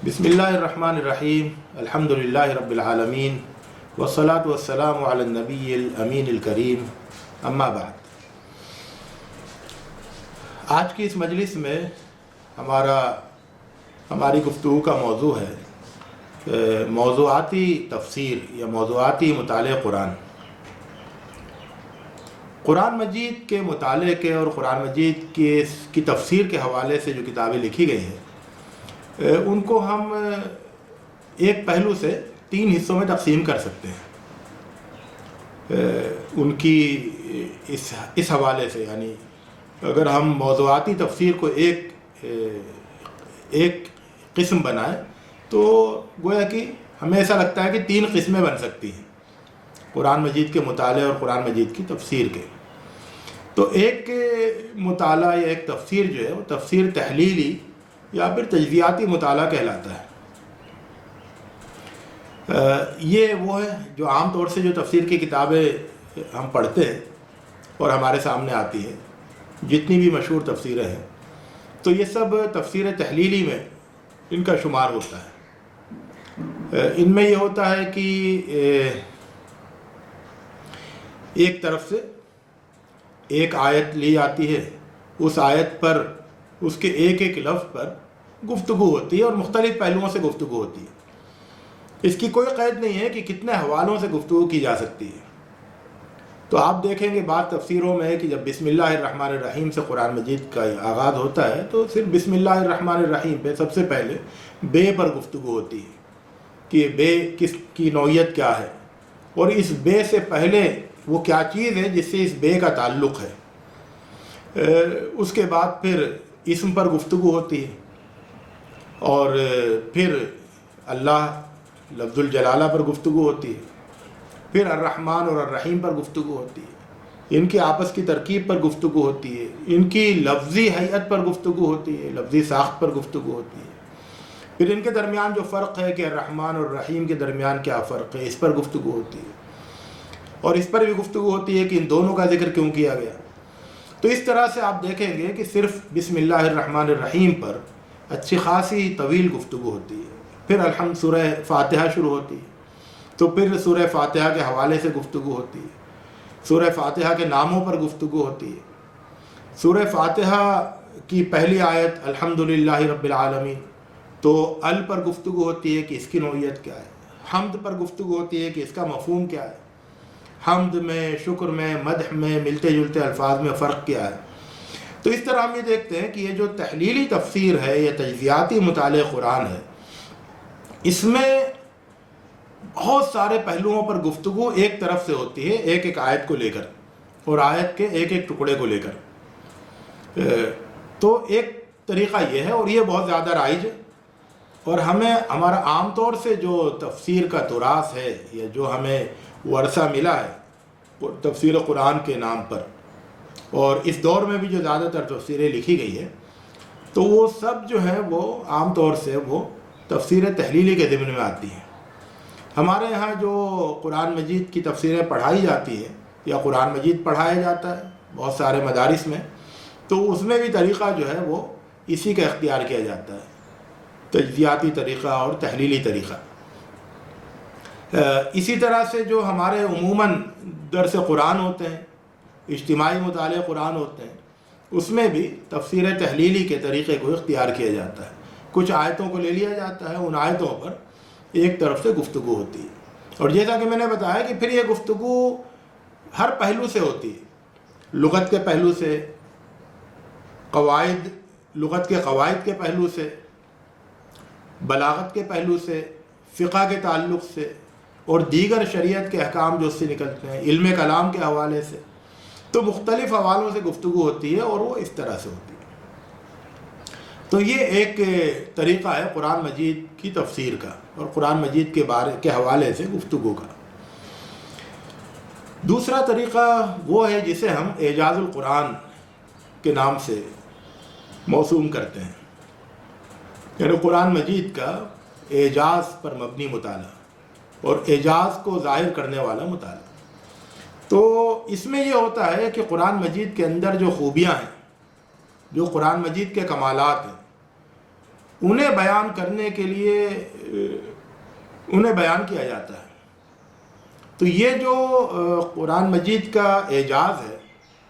بسم اللہ الرحمن الرحیم الحمد للہ رب العالمین والصلاة والسلام علی النبی الامین الکریم اما بعد۔ آج کی اس مجلس میں ہماری گفتگو کا موضوع ہے موضوعاتی تفسیر یا موضوعاتی مطالعہ قرآن مجید کے مطالعے کے اور قرآن مجید کی تفسیر کے حوالے سے جو کتابیں لکھی گئی ہیں ان کو ہم ایک پہلو سے 3 حصوں میں تقسیم کر سکتے ہیں ان کی اس حوالے سے، یعنی اگر ہم موضوعاتی تفسیر کو ایک قسم بنائیں تو گویا کہ ہمیں ایسا لگتا ہے کہ 3 قسمیں بن سکتی ہیں قرآن مجید کے مطالعے اور قرآن مجید کی تفسیر کے۔ تو ایک مطالعہ یا ایک تفسیر جو ہے وہ تفسیر تحلیلی یا پھر تجزیاتی مطالعہ کہلاتا ہے۔ یہ وہ ہے جو عام طور سے جو تفسیر کی کتابیں ہم پڑھتے ہیں اور ہمارے سامنے آتی ہیں، جتنی بھی مشہور تفسیریں ہیں، تو یہ سب تفسیر تحلیلی میں ان کا شمار ہوتا ہے۔ ان میں یہ ہوتا ہے کہ ایک طرف سے ایک آیت لی جاتی ہے، اس آیت پر اس کے ایک ایک لفظ پر گفتگو ہوتی ہے اور مختلف پہلوؤں سے گفتگو ہوتی ہے۔ اس کی کوئی قید نہیں ہے کہ کتنے حوالوں سے گفتگو کی جا سکتی ہے۔ تو آپ دیکھیں گے بعض تفسیروں میں ہے کہ جب بسم اللہ الرحمن الرحیم سے قرآن مجید کا آغاز ہوتا ہے تو صرف بسم اللہ الرحمن الرحیم پہ سب سے پہلے بے پر گفتگو ہوتی ہے کہ بے کس کی نوعیت کیا ہے اور اس بے سے پہلے وہ کیا چیز ہے جس سے اس بے کا تعلق ہے۔ اس کے بعد پھر اسم پر گفتگو ہوتی ہے اور پھر اللہ لفظ الجلالہ پر گفتگو ہوتی ہے، پھر الرحمن اور الرحیم پر گفتگو ہوتی ہے، ان کی آپس کی ترکیب پر گفتگو ہوتی ہے، ان کی لفظی حیت پر گفتگو ہوتی ہے، لفظی ساخت پر گفتگو ہوتی ہے، پھر ان کے درمیان جو فرق ہے کہ الرحمن اور الرحیم کے درمیان کیا فرق ہے، اس پر گفتگو ہوتی ہے، اور اس پر بھی گفتگو ہوتی ہے کہ ان دونوں کا ذکر کیوں کیا گیا۔ تو اس طرح سے آپ دیکھیں گے کہ صرف بسم اللہ الرحمن الرحیم پر اچھی خاصی طویل گفتگو ہوتی ہے، پھر سورہ فاتحہ شروع ہوتی ہے تو پھر سورہ فاتحہ کے حوالے سے گفتگو ہوتی ہے، سورہ فاتحہ کے ناموں پر گفتگو ہوتی ہے، سورہ فاتحہ کی پہلی آیت الحمدللہ رب العالمین تو ال پر گفتگو ہوتی ہے کہ اس کی نوعیت کیا ہے، حمد پر گفتگو ہوتی ہے کہ اس کا مفہوم کیا ہے، حمد میں، شکر میں، مدح میں ملتے جلتے الفاظ میں فرق کیا ہے۔ تو اس طرح ہم یہ دیکھتے ہیں کہ یہ جو تحلیلی تفسیر ہے یا تجزیاتی مطالعہ قرآن ہے، اس میں بہت سارے پہلوؤں پر گفتگو ایک طرف سے ہوتی ہے، ایک ایک آیت کو لے کر اور آیت کے ایک ایک ٹکڑے کو لے کر۔ تو ایک طریقہ یہ ہے اور یہ بہت زیادہ رائج ہے، اور ہمارا عام طور سے جو تفسیر کا تراث ہے یا جو ہمیں ورثہ ملا ہے تفسیر قرآن کے نام پر، اور اس دور میں بھی جو زیادہ تر تفسیریں لکھی گئی ہے تو وہ سب جو ہے وہ عام طور سے وہ تفسیر تحلیلی کے ضمن میں آتی ہیں۔ ہمارے یہاں جو قرآن مجید کی تفسیریں پڑھائی جاتی ہے یا قرآن مجید پڑھایا جاتا ہے بہت سارے مدارس میں، تو اس میں بھی طریقہ جو ہے وہ اسی کا اختیار کیا جاتا ہے، تجزیاتی طریقہ اور تحلیلی طریقہ۔ اسی طرح سے جو ہمارے عموماً درس قرآن ہوتے ہیں، اجتماعی مطالعہ قرآن ہوتے ہیں، اس میں بھی تفسیر تحلیلی کے طریقے کو اختیار کیا جاتا ہے۔ کچھ آیتوں کو لے لیا جاتا ہے، ان آیتوں پر ایک طرف سے گفتگو ہوتی ہے، اور جیسا کہ میں نے بتایا کہ پھر یہ گفتگو ہر پہلو سے ہوتی ہے، لغت کے پہلو سے، لغت کے قواعد کے پہلو سے، بلاغت کے پہلو سے، فقہ کے تعلق سے، اور دیگر شریعت کے احکام جو اس سے نکلتے ہیں، علم کلام کے حوالے سے، تو مختلف حوالوں سے گفتگو ہوتی ہے اور وہ اس طرح سے ہوتی ہے۔ تو یہ ایک طریقہ ہے قرآن مجید کی تفسیر کا اور قرآن مجید کے حوالے سے گفتگو کا۔ دوسرا طریقہ وہ ہے جسے ہم اعجاز القرآن کے نام سے موسوم کرتے ہیں، یعنی قرآن مجید کا اعجاز پر مبنی مطالعہ اور اعجاز کو ظاہر کرنے والا مطالعہ۔ تو اس میں یہ ہوتا ہے کہ قرآن مجید کے اندر جو خوبیاں ہیں، جو قرآن مجید کے کمالات ہیں، انہیں بیان کرنے کے لیے انہیں بیان کیا جاتا ہے۔ تو یہ جو قرآن مجید کا اعجاز ہے،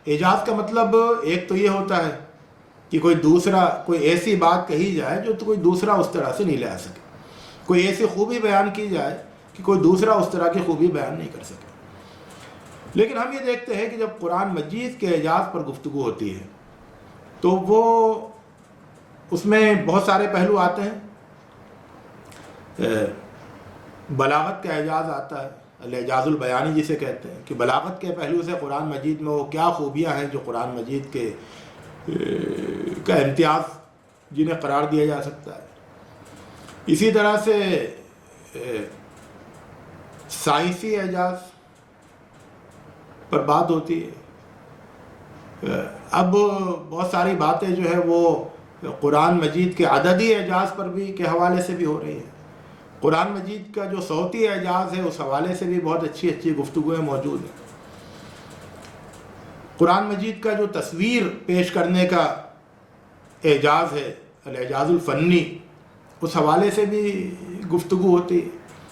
اعجاز کا مطلب ایک تو یہ ہوتا ہے کہ کوئی ایسی بات کہی جائے جو تو کوئی دوسرا اس طرح سے نہیں لے آ سکے، کوئی ایسی خوبی بیان کی جائے کہ کوئی دوسرا اس طرح کی خوبی بیان نہیں کر سکے۔ لیکن ہم یہ دیکھتے ہیں کہ جب قرآن مجید کے اعجاز پر گفتگو ہوتی ہے تو وہ اس میں بہت سارے پہلو آتے ہیں۔ بلاغت کا اعجاز آتا ہے، الاعجاز البیانی جسے کہتے ہیں، کہ بلاغت کے پہلو سے قرآن مجید میں وہ کیا خوبیاں ہیں جو قرآن مجید کے کا امتیاز جنہیں قرار دیا جا سکتا ہے۔ اسی طرح سے سائنسی اعجاز پر بات ہوتی ہے۔ اب بہت ساری باتیں جو ہے وہ قرآن مجید کے عددی اعجاز پر بھی کے حوالے سے بھی ہو رہی ہیں۔ قرآن مجید کا جو صوتی اعجاز ہے اس حوالے سے بھی بہت اچھی گفتگویں موجود ہیں۔ قرآن مجید کا جو تصویر پیش کرنے کا اعجاز ہے، الاعجاز الفنی، اس حوالے سے بھی گفتگو ہوتی ہے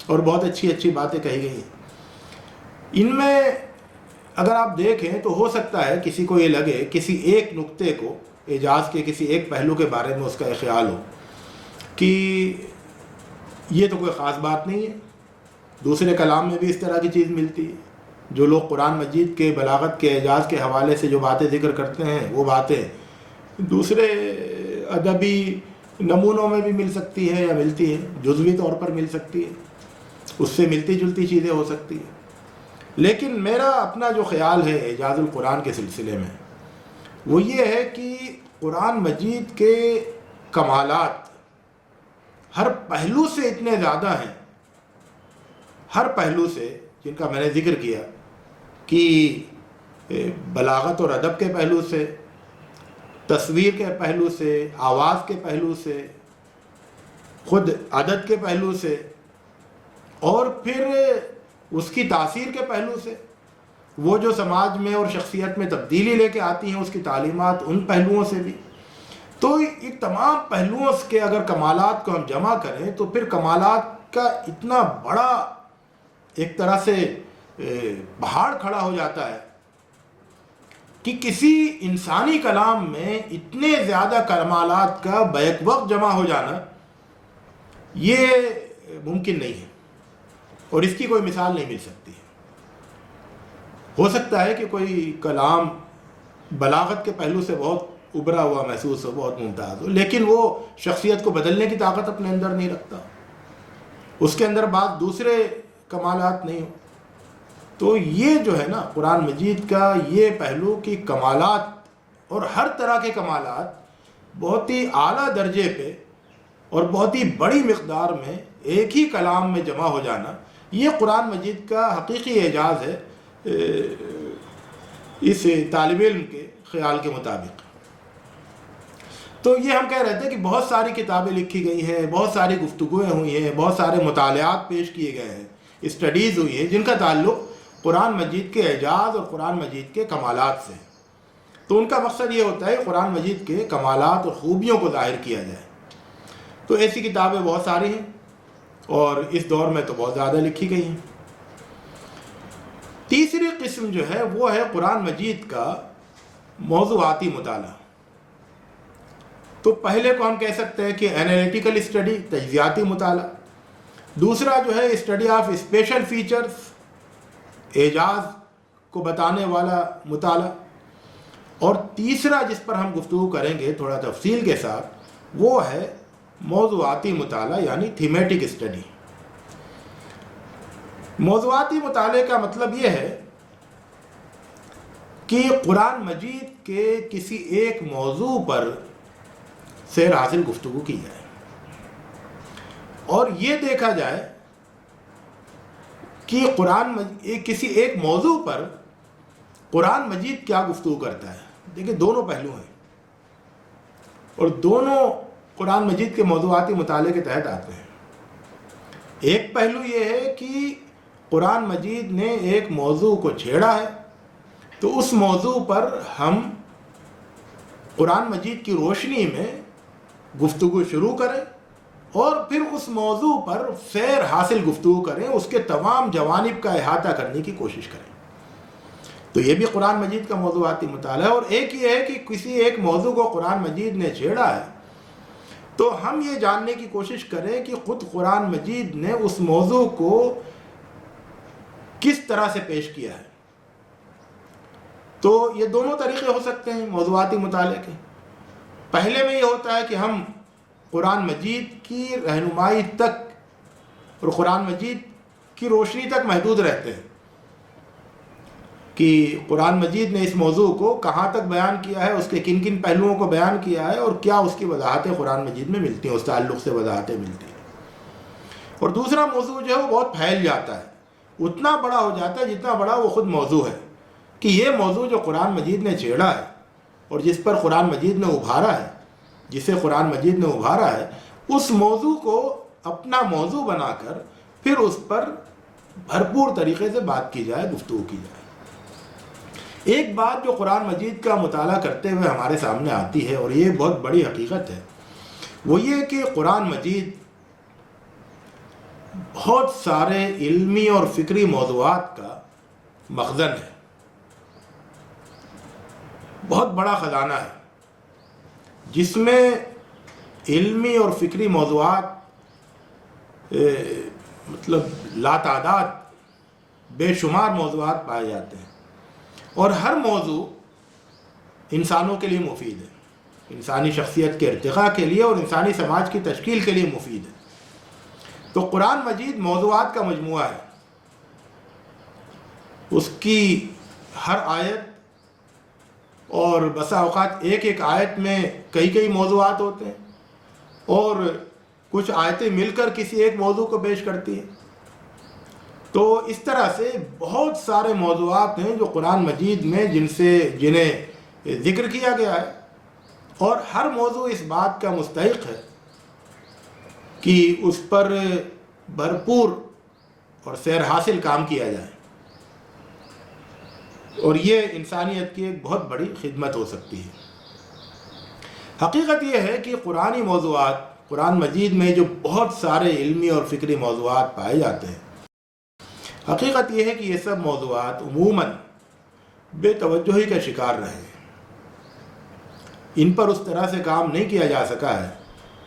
اور بہت اچھی باتیں کہی گئی ہیں۔ ان میں اگر آپ دیکھیں تو ہو سکتا ہے کسی کو یہ لگے، کسی ایک نقطے کو، اعجاز کے کسی ایک پہلو کے بارے میں اس کا خیال ہو کہ یہ تو کوئی خاص بات نہیں ہے، دوسرے کلام میں بھی اس طرح کی چیز ملتی ہے۔ جو لوگ قرآن مجید کے بلاغت کے اعجاز کے حوالے سے جو باتیں ذکر کرتے ہیں وہ باتیں دوسرے ادبی نمونوں میں بھی مل سکتی ہے یا ملتی ہے، جزوی طور پر مل سکتی ہے، اس سے ملتی جلتی چیزیں ہو سکتی ہیں۔ لیکن میرا اپنا جو خیال ہے اعجاز القرآن کے سلسلے میں وہ یہ ہے کہ قرآن مجید کے کمالات ہر پہلو سے اتنے زیادہ ہیں، ہر پہلو سے، جن کا میں نے ذکر کیا کہ بلاغت اور ادب کے پہلو سے، تصویر کے پہلو سے، آواز کے پہلو سے، خود عدد کے پہلو سے، اور پھر اس کی تاثیر کے پہلو سے، وہ جو سماج میں اور شخصیت میں تبدیلی لے کے آتی ہیں اس کی تعلیمات، ان پہلوؤں سے بھی۔ تو یہ تمام پہلوؤں کے اگر کمالات کو ہم جمع کریں تو پھر کمالات کا اتنا بڑا ایک طرح سے پہاڑ کھڑا ہو جاتا ہے کہ کسی انسانی کلام میں اتنے زیادہ کمالات کا بیک وقت جمع ہو جانا یہ ممکن نہیں ہے، اور اس کی کوئی مثال نہیں مل سکتی ہے۔ ہو سکتا ہے کہ کوئی کلام بلاغت کے پہلو سے بہت ابھرا ہوا محسوس ہو، بہت ممتاز ہو، لیکن وہ شخصیت کو بدلنے کی طاقت اپنے اندر نہیں رکھتا، اس کے اندر بعض دوسرے کمالات نہیں ہو۔ تو یہ جو ہے نا قرآن مجید کا یہ پہلو کہ کمالات اور ہر طرح کے کمالات بہت ہی اعلیٰ درجے پہ اور بہت ہی بڑی مقدار میں ایک ہی کلام میں جمع ہو جانا، یہ قرآن مجید کا حقیقی اعجاز ہے اس طالب علم کے خیال کے مطابق۔ تو یہ ہم کہہ رہے تھے کہ بہت ساری کتابیں لکھی گئی ہیں، بہت ساری گفتگویں ہوئی ہیں، بہت سارے مطالعات پیش کیے گئے ہیں، اسٹڈیز ہوئی ہیں جن کا تعلق قرآن مجید کے اعجاز اور قرآن مجید کے کمالات سے۔ تو ان کا مقصد یہ ہوتا ہے قرآن مجید کے کمالات اور خوبیوں کو ظاہر کیا جائے۔ تو ایسی کتابیں بہت ساری ہیں اور اس دور میں تو بہت زیادہ لکھی گئی ہیں۔ تیسری قسم جو ہے وہ ہے قرآن مجید کا موضوعاتی مطالعہ۔ تو پہلے کو ہم کہہ سکتے ہیں کہ انالیٹیکل اسٹڈی، تجزیاتی مطالعہ، دوسرا جو ہے اسٹڈی آف اسپیشل فیچرز، اعجاز کو بتانے والا مطالعہ، اور تیسرا جس پر ہم گفتگو کریں گے تھوڑا تفصیل کے ساتھ وہ ہے موضوعاتی مطالعہ یعنی تھیمیٹک اسٹڈی۔ موضوعاتی مطالعے کا مطلب یہ ہے کہ قرآن مجید کے کسی ایک موضوع پر سیر حاصل گفتگو کی جائے اور یہ دیکھا جائے کہ کسی ایک موضوع پر قرآن مجید کیا گفتگو کرتا ہے۔ دیکھیں دونوں پہلو ہیں اور دونوں قرآن مجید کے موضوعاتی مطالعے کے تحت آتے ہیں۔ ایک پہلو یہ ہے کہ قرآن مجید نے ایک موضوع کو چھیڑا ہے تو اس موضوع پر ہم قرآن مجید کی روشنی میں گفتگو شروع کریں اور پھر اس موضوع پر سیر حاصل گفتگو کریں، اس کے تمام جوانب کا احاطہ کرنے کی کوشش کریں۔ تو یہ بھی قرآن مجید کا موضوعاتی مطالعہ ہے۔ اور ایک یہ ہے کہ کسی ایک موضوع کو قرآن مجید نے چھیڑا ہے تو ہم یہ جاننے کی کوشش کریں کہ خود قرآن مجید نے اس موضوع کو کس طرح سے پیش کیا ہے۔ تو یہ دونوں طریقے ہو سکتے ہیں موضوعاتی مطالعے کے۔ پہلے میں یہ ہوتا ہے کہ ہم قرآن مجید کی رہنمائی تک اور قرآن مجید کی روشنی تک محدود رہتے ہیں کہ قرآن مجید نے اس موضوع کو کہاں تک بیان کیا ہے، اس کے کن کن پہلوؤں کو بیان کیا ہے اور کیا اس کی وضاحتیں قرآن مجید میں ملتی ہیں، اس تعلق سے وضاحتیں ملتی ہیں۔ اور دوسرا موضوع جو ہے وہ بہت پھیل جاتا ہے، اتنا بڑا ہو جاتا ہے جتنا بڑا وہ خود موضوع ہے، کہ یہ موضوع جو قرآن مجید نے چھیڑا ہے اور جس پر قرآن مجید نے ابھارا ہے، جسے قرآن مجید نے ابھارا ہے، اس موضوع کو اپنا موضوع بنا کر پھر اس پر بھرپور طریقے سے بات کی جائے، گفتگو کی جائے۔ ایک بات جو قرآن مجید کا مطالعہ کرتے ہوئے ہمارے سامنے آتی ہے، اور یہ بہت بڑی حقیقت ہے، وہ یہ کہ قرآن مجید بہت سارے علمی اور فکری موضوعات کا مخزن ہے، بہت بڑا خزانہ ہے، جس میں علمی اور فکری موضوعات مطلب لاتعداد بے شمار موضوعات پائے جاتے ہیں، اور ہر موضوع انسانوں کے لیے مفید ہے، انسانی شخصیت کے ارتقاء کے لیے اور انسانی سماج کی تشکیل کے لیے مفید ہے۔ تو قرآن مجید موضوعات کا مجموعہ ہے، اس کی ہر آیت اور بسا اوقات ایک ایک آیت میں کئی کئی موضوعات ہوتے ہیں، اور کچھ آیتیں مل کر کسی ایک موضوع کو پیش کرتی ہیں۔ تو اس طرح سے بہت سارے موضوعات ہیں جو قرآن مجید میں جنہیں ذکر کیا گیا ہے، اور ہر موضوع اس بات کا مستحق ہے کہ اس پر بھرپور اور سیر حاصل کام کیا جائے، اور یہ انسانیت کی ایک بہت بڑی خدمت ہو سکتی ہے۔ حقیقت یہ ہے کہ قرآنی موضوعات، قرآن مجید میں جو بہت سارے علمی اور فکری موضوعات پائے جاتے ہیں، حقیقت یہ ہے کہ یہ سب موضوعات عموماً بے توجہی کا شکار رہے ہیں، ان پر اس طرح سے کام نہیں کیا جا سکا ہے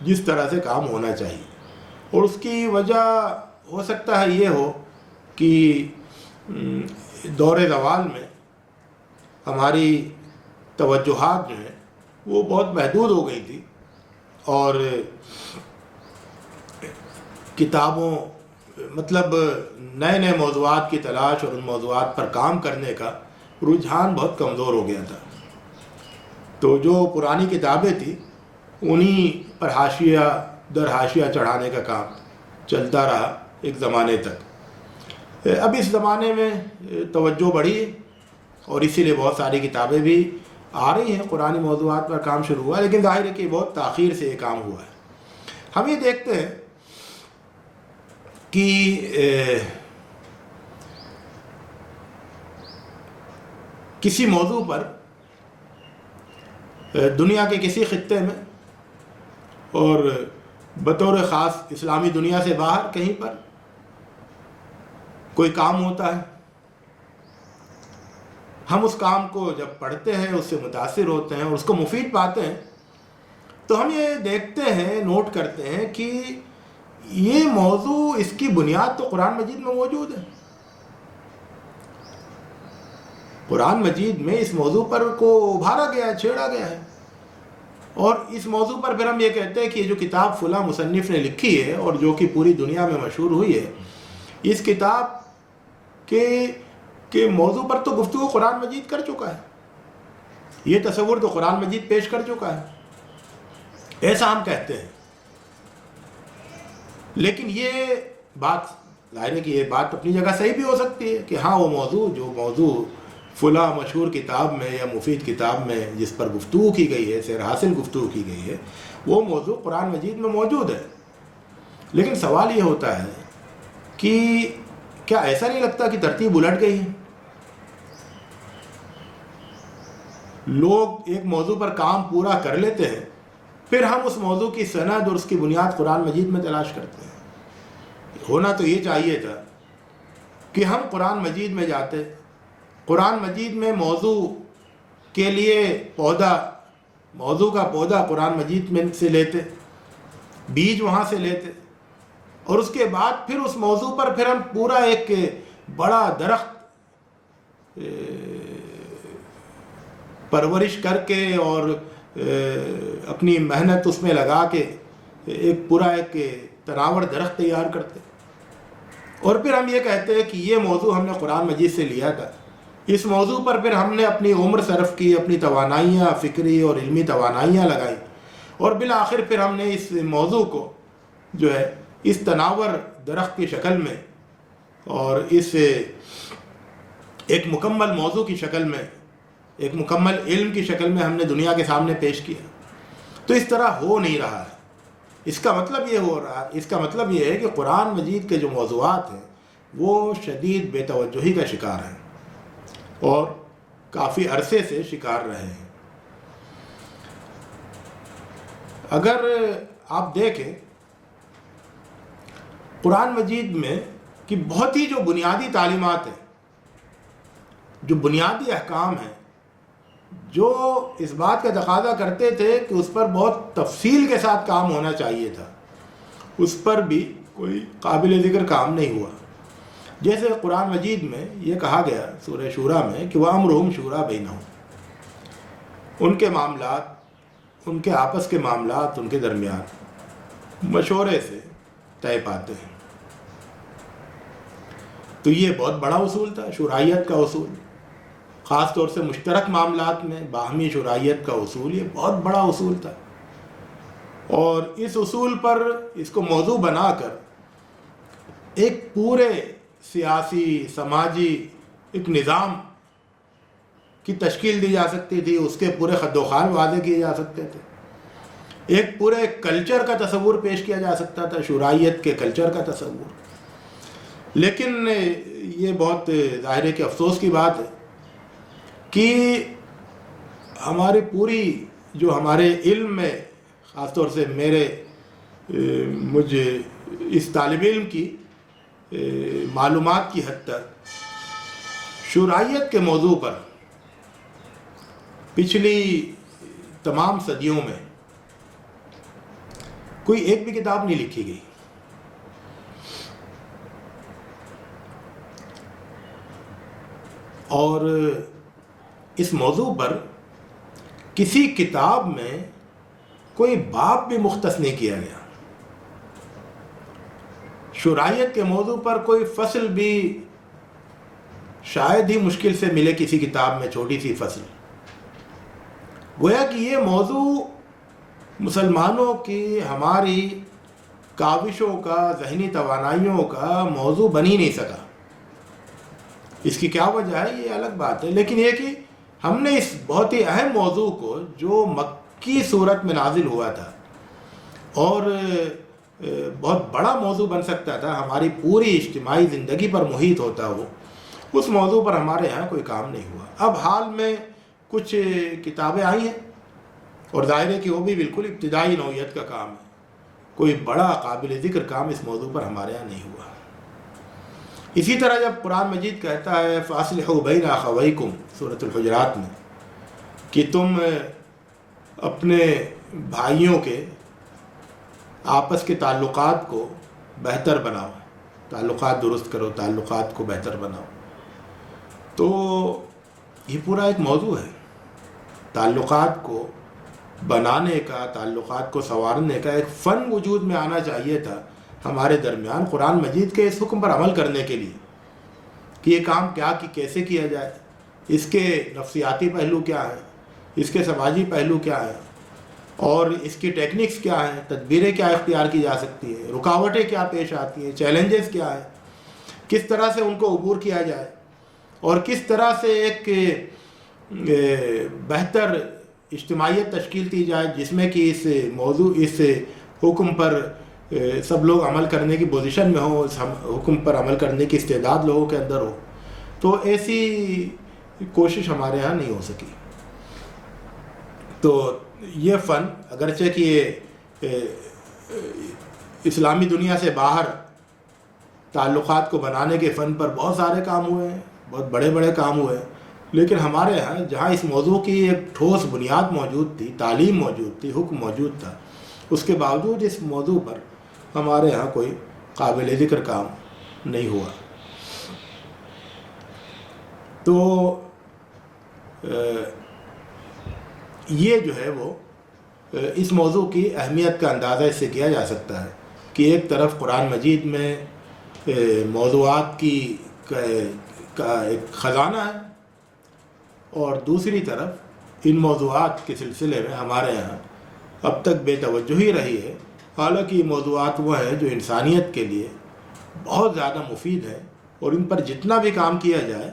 جس طرح سے کام ہونا چاہیے، اور اس کی وجہ ہو سکتا ہے یہ ہو کہ دور زوال میں ہماری توجہات جو ہیں وہ بہت محدود ہو گئی تھی، اور کتابوں مطلب نئے نئے موضوعات کی تلاش اور ان موضوعات پر کام کرنے کا رجحان بہت کمزور ہو گیا تھا۔ تو جو پرانی کتابیں تھیں انہی پر حاشیہ در حاشیہ چڑھانے کا کام چلتا رہا ایک زمانے تک۔ اب اس زمانے میں توجہ بڑھی اور اسی لیے بہت ساری کتابیں بھی آ رہی ہیں، قرآنی موضوعات پر کام شروع ہوا، لیکن ظاہر ہے کہ بہت تاخیر سے یہ کام ہوا ہے۔ ہم یہ دیکھتے ہیں کہ کسی موضوع پر دنیا کے کسی خطے میں اور بطور خاص اسلامی دنیا سے باہر کہیں پر کوئی کام ہوتا ہے، ہم اس کام کو جب پڑھتے ہیں اس سے متاثر ہوتے ہیں اور اس کو مفید پاتے ہیں، تو ہم یہ دیکھتے ہیں، نوٹ کرتے ہیں کہ یہ موضوع، اس کی بنیاد تو قرآن مجید میں موجود ہے۔ قرآن مجید میں اس موضوع پر کو ابھارا گیا ہے، چھیڑا گیا ہے، اور اس موضوع پر پھر ہم یہ کہتے ہیں کہ یہ جو کتاب فلاں مصنف نے لکھی ہے اور جو کہ پوری دنیا میں مشہور ہوئی ہے، اس کتاب کے موضوع پر تو گفتگو قرآن مجید کر چکا ہے، یہ تصور تو قرآن مجید پیش کر چکا ہے، ایسا ہم کہتے ہیں۔ لیکن یہ بات ظاہر ہے کہ یہ بات اپنی جگہ صحیح بھی ہو سکتی ہے کہ ہاں وہ موضوع فلاں مشہور کتاب میں یا مفید کتاب میں جس پر گفتگو کی گئی ہے، سیر حاصل گفتگو کی گئی ہے، وہ موضوع قرآن مجید میں موجود ہے۔ لیکن سوال یہ ہوتا ہے کہ کیا ایسا نہیں لگتا کہ ترتیب الٹ گئی ہے؟ لوگ ایک موضوع پر کام پورا کر لیتے ہیں، پھر ہم اس موضوع کی سند اور اس کی بنیاد قرآن مجید میں تلاش کرتے ہیں۔ ہونا تو یہ چاہیے تھا کہ ہم قرآن مجید میں جاتے، قرآن مجید میں موضوع کے لیے موضوع کا پودا قرآن مجید میں سے لیتے، بیج وہاں سے لیتے، اور اس کے بعد پھر اس موضوع پر پھر ہم پورا ایک بڑا درخت پرورش کر کے اور اپنی محنت اس میں لگا کے ایک پورا ایک تناور درخت تیار کرتے، اور پھر ہم یہ کہتے ہیں کہ یہ موضوع ہم نے قرآن مجید سے لیا تھا، اس موضوع پر پھر ہم نے اپنی عمر صرف کی، اپنی توانائیاں فکری اور علمی توانائیاں لگائی، اور بالآخر پھر ہم نے اس موضوع کو جو ہے اس تناور درخت کی شکل میں اور اس ایک مکمل موضوع کی شکل میں، ایک مکمل علم کی شکل میں ہم نے دنیا کے سامنے پیش کیا۔ تو اس طرح ہو نہیں رہا ہے۔ اس کا مطلب یہ ہے کہ قرآن مجید کے جو موضوعات ہیں وہ شدید بے توجہی کا شکار ہیں اور کافی عرصے سے شکار رہے ہیں۔ اگر آپ دیکھیں قرآن مجید میں کہ بہت ہی جو بنیادی تعلیمات ہیں، جو بنیادی احکام ہیں، جو اس بات کا تقاضا کرتے تھے کہ اس پر بہت تفصیل کے ساتھ کام ہونا چاہیے تھا، اس پر بھی کوئی قابل ذکر کام نہیں ہوا۔ جیسے قرآن مجید میں یہ کہا گیا سورہ شورى میں کہ وَأَمْرُهُمْ شُورَىٰ بَيْنَهُمْ، ان کے معاملات، ان کے آپس کے معاملات ان کے درمیان مشورے سے طے پاتے ہیں۔ تو یہ بہت بڑا اصول تھا، شورائیت کا اصول، خاص طور سے مشترک معاملات میں باہمی شورائیت کا اصول، یہ بہت بڑا اصول تھا، اور اس اصول پر اس کو موضوع بنا کر ایک پورے سیاسی سماجی ایک نظام کی تشکیل دی جا سکتی تھی، اس کے پورے خد و خال واضح کیے جا سکتے تھے، ایک پورے کلچر کا تصور پیش کیا جا سکتا تھا، شورائیت کے کلچر کا تصور۔ لیکن یہ بہت ظاہر ہے کہ افسوس کی بات ہے کہ ہماری پوری جو ہمارے علم میں، خاص طور سے مجھے اس طالب علم کی معلومات کی حد تک شورائیت کے موضوع پر پچھلی تمام صدیوں میں کوئی ایک بھی کتاب نہیں لکھی گئی، اور اس موضوع پر کسی کتاب میں کوئی باب بھی مختص نہیں کیا گیا، شورائیت کے موضوع پر کوئی فصل بھی شاید ہی مشکل سے ملے کسی کتاب میں، چھوٹی سی فصل۔ گویا کہ یہ موضوع مسلمانوں کی ہماری کاوشوں کا، ذہنی توانائیوں کا موضوع بن ہی نہیں سکا۔ اس کی کیا وجہ ہے یہ الگ بات ہے، لیکن یہ کہ ہم نے اس بہت ہی اہم موضوع کو جو مکی صورت میں نازل ہوا تھا اور بہت بڑا موضوع بن سکتا تھا، ہماری پوری اجتماعی زندگی پر محیط ہوتا ہو، اس موضوع پر ہمارے یہاں کوئی کام نہیں ہوا۔ اب حال میں کچھ کتابیں آئی ہیں، اور ظاہر ہے کہ وہ بھی بالکل ابتدائی نوعیت کا کام ہے، کوئی بڑا قابل ذکر کام اس موضوع پر ہمارے یہاں نہیں ہوا۔ اسی طرح جب قرآن مجید کہتا ہے فَأَصْلِحُوا بَيْنَ أَخَوَيْكُمْ سورۃ الحجرات میں کہ تم اپنے بھائیوں کے آپس کے تعلقات کو بہتر بناؤ، تعلقات درست کرو، تعلقات کو بہتر بناؤ، تو یہ پورا ایک موضوع ہے۔ تعلقات کو بنانے کا، تعلقات کو سنوارنے کا ایک فن وجود میں آنا چاہیے تھا ہمارے درمیان قرآن مجید کے اس حکم پر عمل کرنے کے لیے کہ یہ کام کیسے کیا جائے، اس کے نفسیاتی پہلو کیا ہیں، اس کے سماجی پہلو کیا ہیں، اور اس کی ٹیکنکس کیا ہیں، تدبیریں کیا اختیار کی جا سکتی ہیں، رکاوٹیں کیا پیش آتی ہیں، چیلنجز کیا ہیں، کس طرح سے ان کو عبور کیا جائے، اور کس طرح سے ایک بہتر اجتماعیت تشکیل دی جائے جس میں کہ اس حکم پر سب لوگ عمل کرنے کی پوزیشن میں ہوں، اس حکم پر عمل کرنے کی استعداد لوگوں کے اندر ہو۔ تو ایسی کوشش ہمارے ہاں نہیں ہو سکی۔ تو یہ فن اگرچہ کہ یہ اسلامی دنیا سے باہر تعلقات کو بنانے کے فن پر بہت سارے کام ہوئے ہیں، بہت بڑے بڑے کام ہوئے ہیں، لیکن ہمارے ہاں جہاں اس موضوع کی ایک ٹھوس بنیاد موجود تھی، تعلیم موجود تھی، حکم موجود تھا، اس کے باوجود اس موضوع پر ہمارے ہاں کوئی قابل ذکر کام نہیں ہوا۔ تو یہ جو ہے وہ اس موضوع کی اہمیت کا اندازہ اس سے کیا جا سکتا ہے کہ ایک طرف قرآن مجید میں موضوعات کا ایک خزانہ ہے، اور دوسری طرف ان موضوعات کے سلسلے میں ہمارے یہاں اب تک بے توجہی رہی ہے، حالانکہ یہ موضوعات وہ ہیں جو انسانیت کے لیے بہت زیادہ مفید ہے، اور ان پر جتنا بھی کام کیا جائے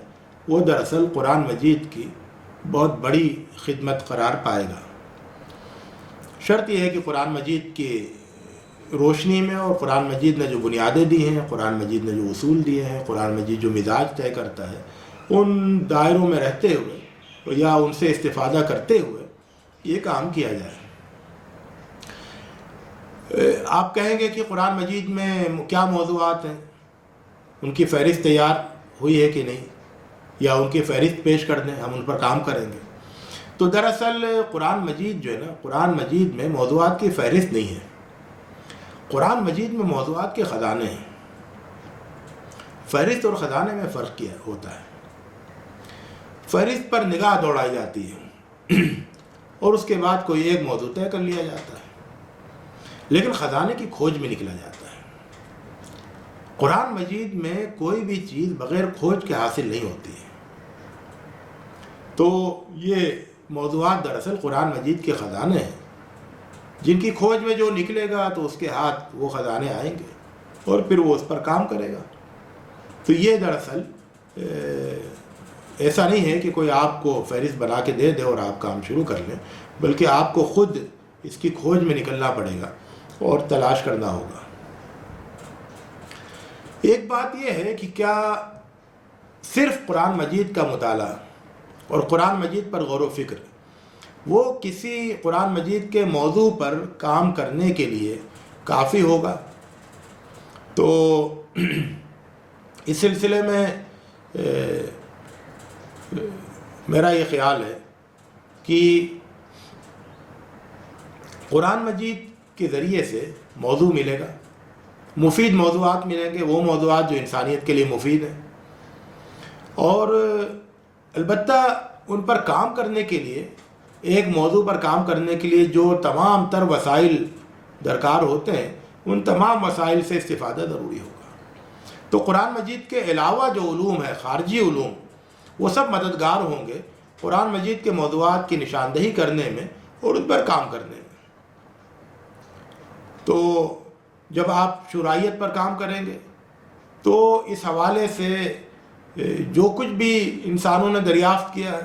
وہ دراصل قرآن مجید کی بہت بڑی خدمت قرار پائے گا۔ شرط یہ ہے کہ قرآن مجید کی روشنی میں، اور قرآن مجید نے جو بنیادیں دی ہیں، قرآن مجید نے جو اصول دیے ہیں، قرآن مجید جو مزاج طے کرتا ہے، ان دائروں میں رہتے ہوئے یا ان سے استفادہ کرتے ہوئے یہ کام کیا جائے۔ آپ کہیں گے کہ قرآن مجید میں کیا موضوعات ہیں، ان کی فہرست تیار ہوئی ہے کہ نہیں، یا ان کی فہرست پیش کر دیں، ہم ان پر کام کریں گے۔ تو دراصل قرآن مجید جو ہے نا، قرآن مجید میں موضوعات کی فہرست نہیں ہے، قرآن مجید میں موضوعات کے خزانے ہیں۔ فہرست اور خزانے میں فرق کیا ہوتا ہے؟ فہرست پر نگاہ دوڑائی جاتی ہے اور اس کے بعد کوئی ایک موضوع طے کر لیا جاتا ہے، لیکن خزانے کی کھوج میں نکلا جاتا ہے۔ قرآن مجید میں کوئی بھی چیز بغیر کھوج کے حاصل نہیں ہوتی ہے۔ تو یہ موضوعات دراصل قرآن مجید کے خزانے ہیں، جن کی کھوج میں جو نکلے گا تو اس کے ہاتھ وہ خزانے آئیں گے، اور پھر وہ اس پر کام کرے گا۔ تو یہ دراصل ایسا نہیں ہے کہ کوئی آپ کو فہرست بنا کے دے دے اور آپ کام شروع کر لیں، بلکہ آپ کو خود اس کی کھوج میں نکلنا پڑے گا اور تلاش کرنا ہوگا۔ ایک بات یہ ہے کہ کیا صرف قرآن مجید کا مطالعہ اور قرآن مجید پر غور و فکر وہ کسی قرآن مجید کے موضوع پر کام کرنے کے لیے کافی ہوگا؟ تو اس سلسلے میں میرا یہ خیال ہے کہ قرآن مجید کے ذریعے سے موضوع ملے گا، مفید موضوعات ملیں گے، وہ موضوعات جو انسانیت کے لیے مفید ہیں، اور البتہ ان پر کام کرنے کے لیے، ایک موضوع پر کام کرنے کے لیے جو تمام تر وسائل درکار ہوتے ہیں، ان تمام وسائل سے استفادہ ضروری ہوگا۔ تو قرآن مجید کے علاوہ جو علوم ہے، خارجی علوم، وہ سب مددگار ہوں گے قرآن مجید کے موضوعات کی نشاندہی کرنے میں اور ان پر کام کرنے میں۔ تو جب آپ شرائعت پر کام کریں گے تو اس حوالے سے جو کچھ بھی انسانوں نے دریافت کیا ہے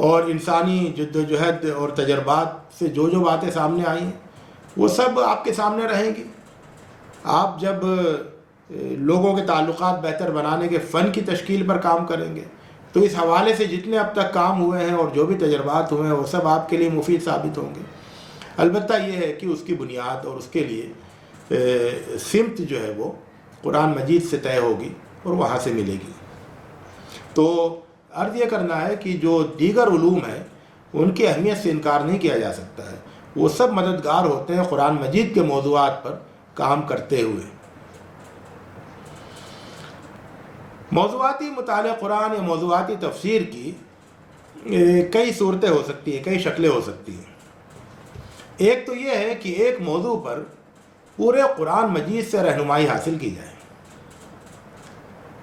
اور انسانی جد و جہد اور تجربات سے جو باتیں سامنے آئی ہیں، وہ سب آپ کے سامنے رہیں گی۔ آپ جب لوگوں کے تعلقات بہتر بنانے کے فن کی تشکیل پر کام کریں گے تو اس حوالے سے جتنے اب تک کام ہوئے ہیں اور جو بھی تجربات ہوئے ہیں وہ سب آپ کے لیے مفید ثابت ہوں گے۔ البتہ یہ ہے کہ اس کی بنیاد اور اس کے لیے سمت جو ہے وہ قرآن مجید سے طے ہوگی اور وہاں سے ملے گی۔ تو عرض یہ کرنا ہے کہ جو دیگر علوم ہیں ان کی اہمیت سے انکار نہیں کیا جا سکتا ہے، وہ سب مددگار ہوتے ہیں قرآن مجید کے موضوعات پر کام کرتے ہوئے۔ موضوعاتی مطالعہ قرآن یا موضوعاتی تفسیر کی کئی صورتیں ہو سکتی ہیں، کئی شکلیں ہو سکتی ہیں۔ ایک تو یہ ہے کہ ایک موضوع پر پورے قرآن مجید سے رہنمائی حاصل کی جائے،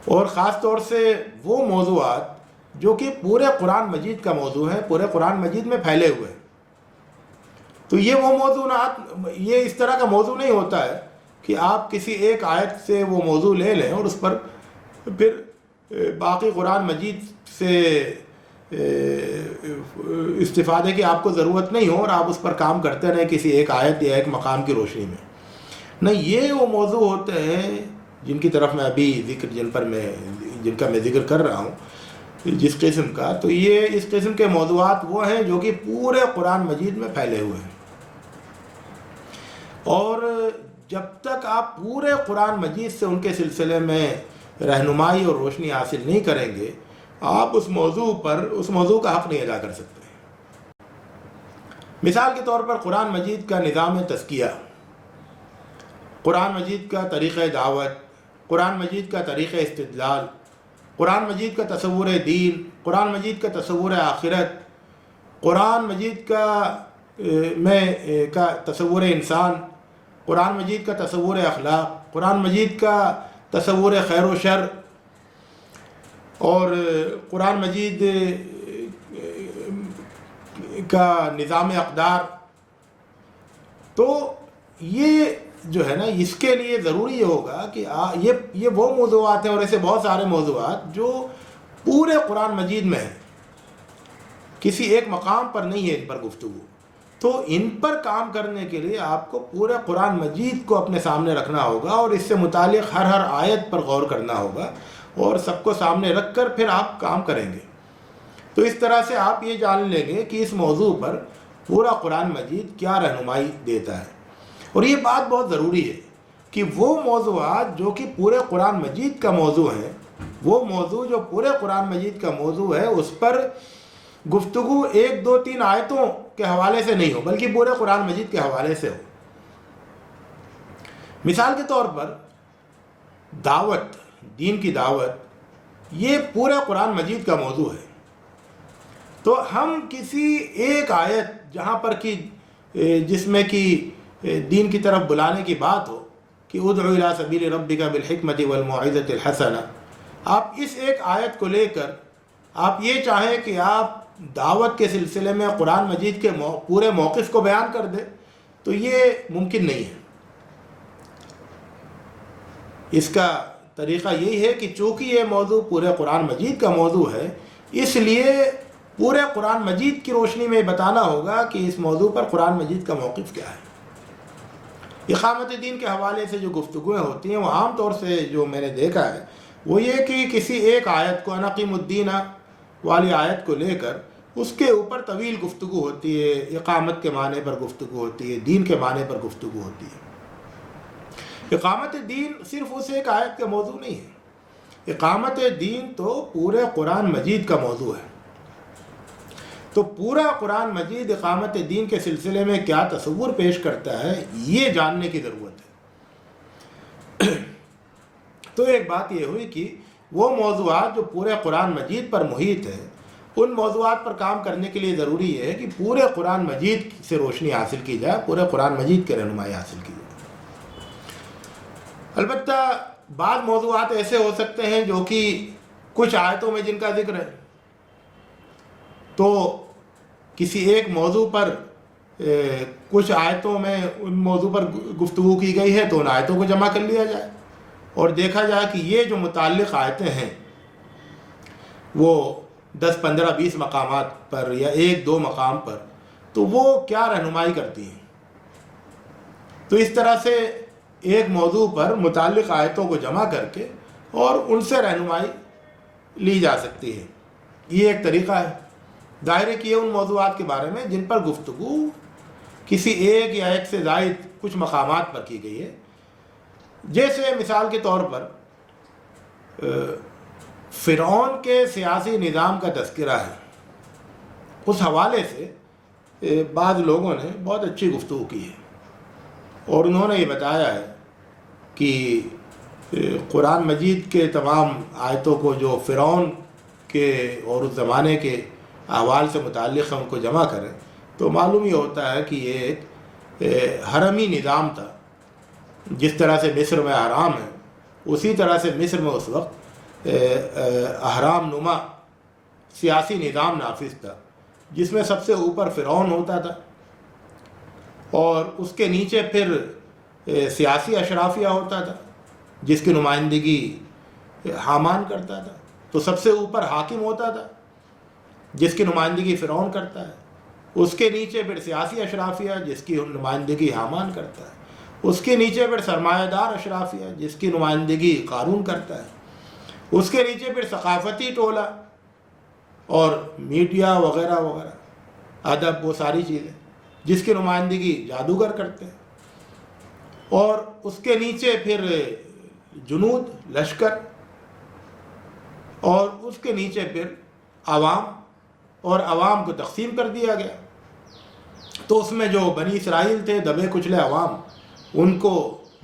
اور خاص طور سے وہ موضوعات جو کہ پورے قرآن مجید کا موضوع ہے، پورے قرآن مجید میں پھیلے ہوئے ہیں۔ تو یہ وہ موضوعات، یہ اس طرح کا موضوع نہیں ہوتا ہے کہ آپ کسی ایک آیت سے وہ موضوع لے لیں اور اس پر پھر باقی قرآن مجید سے استفادے کی آپ کو ضرورت نہیں ہو اور آپ اس پر کام کرتے رہیں کسی ایک آیت یا ایک مقام کی روشنی میں۔ نہیں، یہ وہ موضوع ہوتے ہیں جن کی طرف میں ابھی جن کا میں ذکر کر رہا ہوں، جس قسم کا، تو یہ اس قسم کے موضوعات وہ ہیں جو کہ پورے قرآن مجید میں پھیلے ہوئے ہیں، اور جب تک آپ پورے قرآن مجید سے ان کے سلسلے میں رہنمائی اور روشنی حاصل نہیں کریں گے، آپ اس موضوع کا حق نہیں ادا کر سکتے۔ مثال کے طور پر قرآن مجید کا نظام تزکیہ، قرآن مجید کا طریقہ دعوت، قرآن مجید کا طریقہ استدلال، قرآن مجید کا تصور دین، قرآن مجید کا تصور آخرت، قرآن مجید کا تصور انسان، قرآن مجید کا تصور اخلاق، قرآن مجید کا تصور خیر و شر، اور قرآن مجید کا نظام اقدار، تو یہ جو ہے نا، اس کے لیے ضروری یہ ہوگا کہ یہ وہ موضوعات ہیں، اور ایسے بہت سارے موضوعات جو پورے قرآن مجید میں ہیں، کسی ایک مقام پر نہیں ہے ان پر گفتگو، تو ان پر کام کرنے کے لیے آپ کو پورے قرآن مجید کو اپنے سامنے رکھنا ہوگا، اور اس سے متعلق ہر آیت پر غور کرنا ہوگا، اور سب کو سامنے رکھ کر پھر آپ کام کریں گے۔ تو اس طرح سے آپ یہ جان لیں گے کہ اس موضوع پر پورا قرآن مجید کیا رہنمائی دیتا ہے۔ اور یہ بات بہت ضروری ہے کہ وہ موضوعات جو کہ پورے قرآن مجید کا موضوع ہے، وہ موضوع جو پورے قرآن مجید کا موضوع ہے، اس پر گفتگو 1 2 3 آیتوں کے حوالے سے نہیں ہو، بلکہ پورے قرآن مجید کے حوالے سے ہو۔ مثال کے طور پر دعوت، دین کی دعوت، یہ پورے قرآن مجید کا موضوع ہے، تو ہم کسی ایک آیت جہاں پر کہ جس میں کہ دین کی طرف بلانے کی بات ہو کہ ادعو الی سبیل ربک بالحکمت والموعظۃ الحسنہ، آپ اس ایک آیت کو لے کر آپ یہ چاہیں کہ آپ دعوت کے سلسلے میں قرآن مجید کے پورے موقف کو بیان کر دیں، تو یہ ممکن نہیں ہے۔ اس کا طریقہ یہی ہے کہ چونکہ یہ موضوع پورے قرآن مجید کا موضوع ہے، اس لیے پورے قرآن مجید کی روشنی میں بتانا ہوگا کہ اس موضوع پر قرآن مجید کا موقف کیا ہے۔ اقامت دین کے حوالے سے جو گفتگویں ہوتی ہیں، وہ عام طور سے جو میں نے دیکھا ہے وہ یہ کہ کسی ایک آیت کو، انقیم الدین والی آیت کو لے کر اس کے اوپر طویل گفتگو ہوتی ہے، اقامت کے معنی پر گفتگو ہوتی ہے، دین کے معنی پر گفتگو ہوتی ہے۔ اقامت دین صرف اس ایک آیت کا موضوع نہیں ہے، اقامت دین تو پورے قرآن مجید کا موضوع ہے۔ تو پورا قرآن مجید اقامت دین کے سلسلے میں کیا تصور پیش کرتا ہے، یہ جاننے کی ضرورت ہے۔ تو ایک بات یہ ہوئی کہ وہ موضوعات جو پورے قرآن مجید پر محیط ہے، ان موضوعات پر کام کرنے کے لیے ضروری ہے کہ پورے قرآن مجید سے روشنی حاصل کی جائے، پورے قرآن مجید کی رہنمائی حاصل کی جائے۔ البتہ بعض موضوعات ایسے ہو سکتے ہیں جو کہ کچھ آیتوں میں جن کا ذکر ہے، تو کسی ایک موضوع پر کچھ آیتوں میں ان موضوع پر گفتگو کی گئی ہے، تو ان آیتوں کو جمع کر لیا جائے اور دیکھا جائے کہ یہ جو متعلق آیتیں ہیں وہ 10 15 20 مقامات پر یا 1 2 مقام پر، تو وہ کیا رہنمائی کرتی ہیں۔ تو اس طرح سے ایک موضوع پر متعلق آیتوں کو جمع کر کے اور ان سے رہنمائی لی جا سکتی ہے، یہ ایک طریقہ ہے۔ ظاہر ہے کہ یہ ان موضوعات کے بارے میں جن پر گفتگو کسی ایک یا ایک سے زائد کچھ مقامات پر کی گئی ہے، جیسے مثال کے طور پر فرعون کے سیاسی نظام کا تذکرہ ہے، اس حوالے سے بعض لوگوں نے بہت اچھی گفتگو کی ہے، اور انہوں نے یہ بتایا ہے کہ قرآن مجید کے تمام آیتوں کو جو فرعون کے اور اس زمانے کے احوال سے متعلق ہے ان کو جمع کریں، تو معلوم یہ ہوتا ہے کہ یہ ایک حرمی نظام تھا۔ جس طرح سے مصر میں احرام ہے، اسی طرح سے مصر میں اس وقت احرام نما سیاسی نظام نافذ تھا، جس میں سب سے اوپر فرعون ہوتا تھا، اور اس کے نیچے پھر سیاسی اشرافیہ ہوتا تھا جس کی نمائندگی حامان کرتا تھا، تو سب سے اوپر حاکم ہوتا تھا جس کی نمائندگی فرعون کرتا ہے، اس کے نیچے پھر سیاسی اشرافیہ جس کی نمائندگی حامان کرتا ہے، اس کے نیچے پھر سرمایہ دار اشرافیہ جس کی نمائندگی قارون کرتا ہے، اس کے نیچے پھر ثقافتی ٹولہ اور میڈیا وغیرہ وغیرہ، ادب، وہ ساری چیزیں جس کی نمائندگی جادوگر کرتے ہیں، اور اس کے نیچے پھر جنود، لشکر، اور اس کے نیچے پھر عوام، اور عوام کو تقسیم کر دیا گیا۔ تو اس میں جو بنی اسرائیل تھے، دبے کچلے عوام، ان کو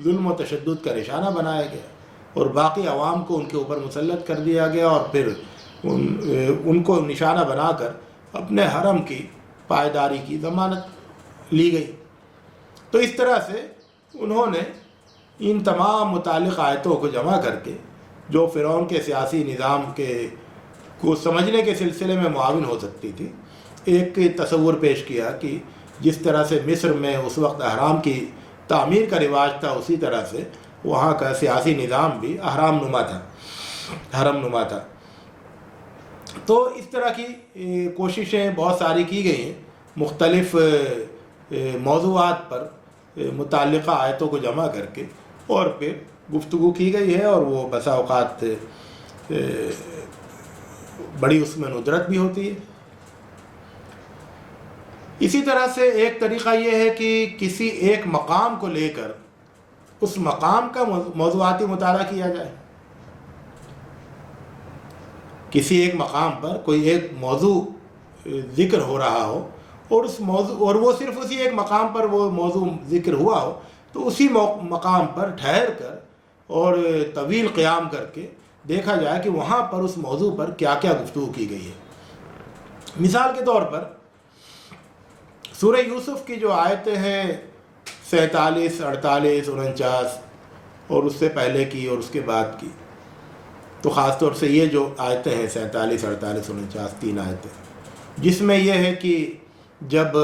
ظلم و تشدد کا نشانہ بنایا گیا، اور باقی عوام کو ان کے اوپر مسلط کر دیا گیا، اور پھر ان کو نشانہ بنا کر اپنے حرم کی پائیداری کی ضمانت لی گئی۔ تو اس طرح سے انہوں نے ان تمام متعلق آیتوں کو جمع کر کے، جو فرعون کے سیاسی نظام کو سمجھنے کے سلسلے میں معاون ہو سکتی تھی، ایک تصور پیش کیا کہ جس طرح سے مصر میں اس وقت اہرام کی تعمیر کا رواج تھا، اسی طرح سے وہاں کا سیاسی نظام بھی اہرام نما تھا، حرم نما تھا۔ تو اس طرح کی کوششیں بہت ساری کی گئی ہیں، مختلف موضوعات پر متعلقہ آیتوں کو جمع کر کے، اور پھر گفتگو کی گئی ہے، اور وہ بسا اوقات بڑی اس میں ندرت بھی ہوتی ہے۔ اسی طرح سے ایک طریقہ یہ ہے کہ کسی ایک مقام کو لے کر اس مقام کا موضوعاتی مطالعہ کیا جائے۔ کسی ایک مقام پر کوئی ایک موضوع ذکر ہو رہا ہو، اور اس موضوع، اور وہ صرف اسی ایک مقام پر وہ موضوع ذکر ہوا ہو، تو اسی مقام پر ٹھہر کر اور طویل قیام کر کے دیکھا جائے کہ وہاں پر اس موضوع پر کیا کیا گفتگو کی گئی ہے۔ مثال کے طور پر سورہ یوسف کی جو آیتیں ہیں 47، 48، 49، اور اس سے پہلے کی اور اس کے بعد کی، تو خاص طور سے یہ جو آیتیں ہیں 47، 48، 49، 3 آیتیں، جس میں یہ ہے کہ جب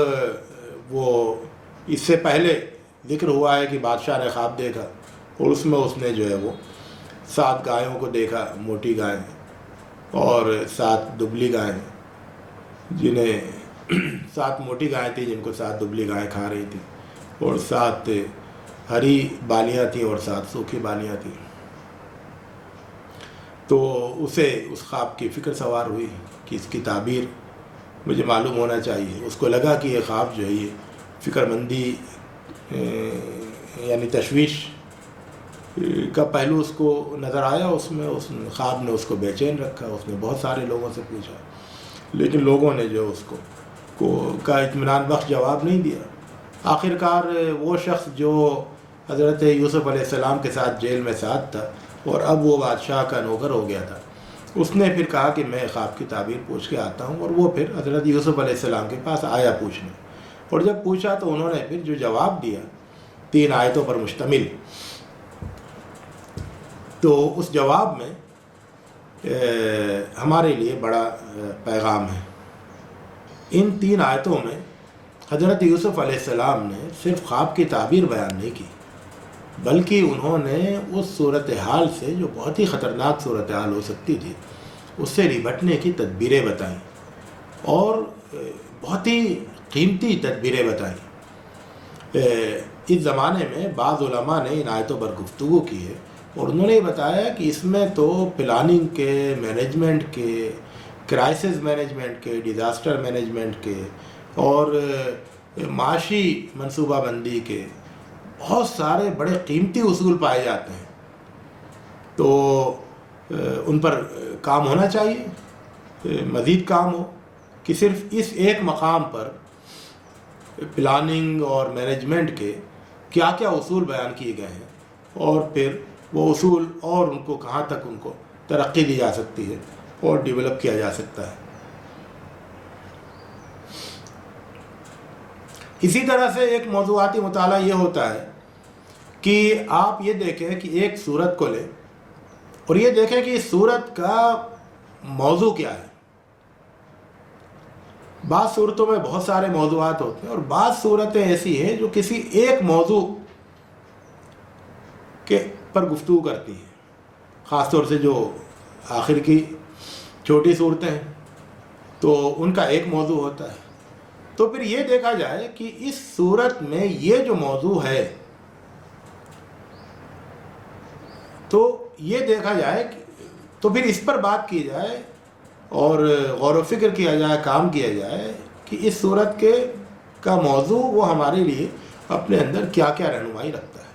وہ اس سے پہلے ذکر ہوا ہے کہ بادشاہ نے خواب دیکھا، اور اس میں اس نے جو ہے وہ 7 گایوں کو دیکھا، موٹی گائیں، اور 7 دبلی گائیں، جنہیں 7 موٹی گائیں تھیں جن کو 7 دبلی گائیں کھا رہی تھیں، اور 7 ہری بالیاں تھیں اور 7 سوکھی بالیاں تھیں۔ تو اسے اس خواب کی فکر سوار ہوئی کہ اس کی تعبیر مجھے معلوم ہونا چاہیے۔ اس کو لگا کہ یہ خواب جو ہے یہ فکر مندی یعنی تشویش کا پہلو اس کو نظر آیا، اس میں اس خواب نے اس کو بے چین رکھا۔ اس نے بہت سارے لوگوں سے پوچھا، لیکن لوگوں نے جو اس کو اطمینان بخش جواب نہیں دیا۔ آخرکار وہ شخص جو حضرت یوسف علیہ السلام کے ساتھ جیل میں ساتھ تھا، اور اب وہ بادشاہ کا نوکر ہو گیا تھا، اس نے پھر کہا کہ میں خواب کی تعبیر پوچھ کے آتا ہوں، اور وہ پھر حضرت یوسف علیہ السلام کے پاس آیا پوچھنے، اور جب پوچھا تو انہوں نے پھر جو جواب دیا 3 آیتوں پر مشتمل، تو اس جواب میں ہمارے لیے بڑا پیغام ہے۔ ان 3 آیتوں میں حضرت یوسف علیہ السلام نے صرف خواب کی تعبیر بیان نہیں کی، بلکہ انہوں نے اس صورتحال سے، جو بہت ہی خطرناک صورتحال ہو سکتی تھی، اس سے نمٹنے کی تدبیریں بتائیں، اور بہت ہی قیمتی تدبیریں بتائیں۔ اس زمانے میں بعض علماء نے ان آیتوں پر گفتگو کی ہے، اور انہوں نے یہ بتایا کہ اس میں تو پلاننگ کے، مینجمنٹ کے، کرائسس مینجمنٹ کے، ڈیزاسٹر مینجمنٹ کے، اور معاشی منصوبہ بندی کے بہت سارے بڑے قیمتی اصول پائے جاتے ہیں۔ تو ان پر کام ہونا چاہیے، مزید کام ہو، کہ صرف اس ایک مقام پر پلاننگ اور مینجمنٹ کے کیا کیا اصول بیان کیے گئے ہیں، اور پھر وہ اصول اور ان کو کہاں تک ان کو ترقی دی جا سکتی ہے اور ڈیولپ کیا جا سکتا ہے۔ اسی طرح سے ایک موضوعاتی مطالعہ یہ ہوتا ہے کہ آپ یہ دیکھیں کہ ایک صورت کو لیں اور یہ دیکھیں کہ اس صورت کا موضوع کیا ہے۔ بعض صورتوں میں بہت سارے موضوعات ہوتے ہیں، اور بعض صورتیں ایسی ہیں جو کسی ایک موضوع کے پر گفتگو کرتی ہیں، خاص طور سے جو آخر کی چھوٹی صورتیں ہیں تو ان کا ایک موضوع ہوتا ہے۔ تو پھر یہ دیکھا جائے کہ اس صورت میں یہ جو موضوع ہے، تو یہ دیکھا جائے تو پھر اس پر بات کی جائے، اور غور و فکر کیا جائے، کام کیا جائے کہ اس صورت کا موضوع وہ ہمارے لیے اپنے اندر کیا کیا رہنمائی رکھتا ہے۔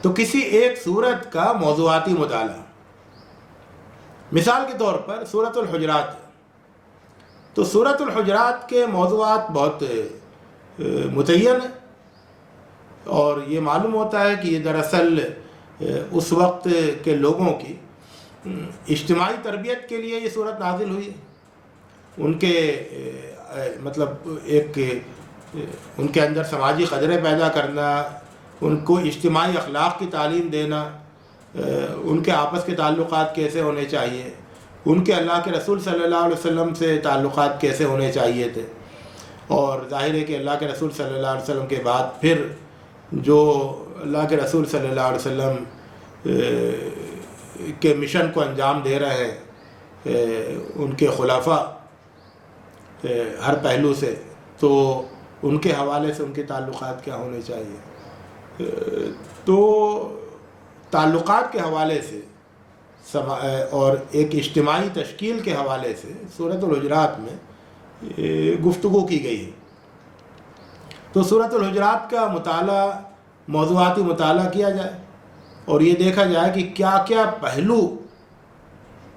تو کسی ایک صورت کا موضوعاتی مطالعہ، مثال کے طور پر سورۃ الحجرات، تو سورۃ الحجرات کے موضوعات بہت متعین ہیں، اور یہ معلوم ہوتا ہے کہ یہ دراصل اس وقت کے لوگوں کی اجتماعی تربیت کے لیے یہ صورت نازل ہوئی ہے۔ ان کے مطلب ان کے اندر سماجی قدریں پیدا کرنا، ان کو اجتماعی اخلاق کی تعلیم دینا، ان کے آپس کے تعلقات کیسے ہونے چاہیے، ان کے اللہ کے رسول صلی اللہ علیہ وسلم سے تعلقات کیسے ہونے چاہیے تھے، اور ظاہر ہے کہ اللہ کے رسول صلی اللہ علیہ وسلم کے بعد پھر جو اللہ کے رسول صلی اللہ علیہ وسلم کے مشن کو انجام دے رہے ہیں ان کے خلفاء ہر پہلو سے، تو ان کے حوالے سے ان کے تعلقات کیا ہونے چاہیے۔ تو تعلقات کے حوالے سے اور ایک اجتماعی تشکیل کے حوالے سے سورۃ الحجرات میں گفتگو کی گئی ہے۔ تو سورۃ الحجرات کا مطالعہ، موضوعاتی مطالعہ کیا جائے اور یہ دیکھا جائے کہ کیا کیا پہلو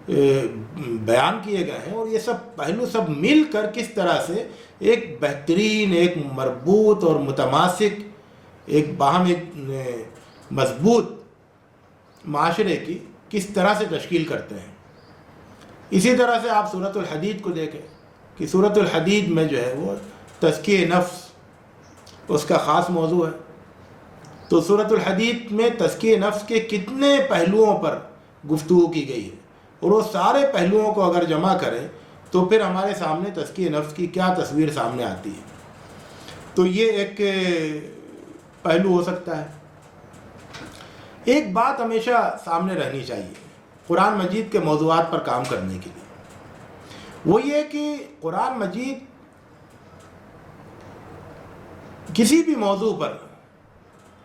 بیان کیے گئے ہیں، اور یہ سب پہلو سب مل کر کس طرح سے ایک بہترین، ایک مربوط اور متماسک، ایک باہم ایک مضبوط معاشرے کی کس طرح سے تشکیل کرتے ہیں۔ اسی طرح سے آپ سورۃ الحدید کو دیکھیں کہ سورۃ الحدید میں جو ہے وہ تزکیہ نفس اس کا خاص موضوع ہے۔ تو سورۃ الحدید میں تزکیہ نفس کے کتنے پہلوؤں پر گفتگو کی گئی ہے، اور وہ سارے پہلوؤں کو اگر جمع کریں تو پھر ہمارے سامنے تزکیہ نفس کی کیا تصویر سامنے آتی ہے۔ تو یہ ایک پہلو ہو سکتا ہے۔ ایک بات ہمیشہ سامنے رہنی چاہیے قرآن مجید کے موضوعات پر کام کرنے کے لیے، وہ یہ کہ قرآن مجید کسی بھی موضوع پر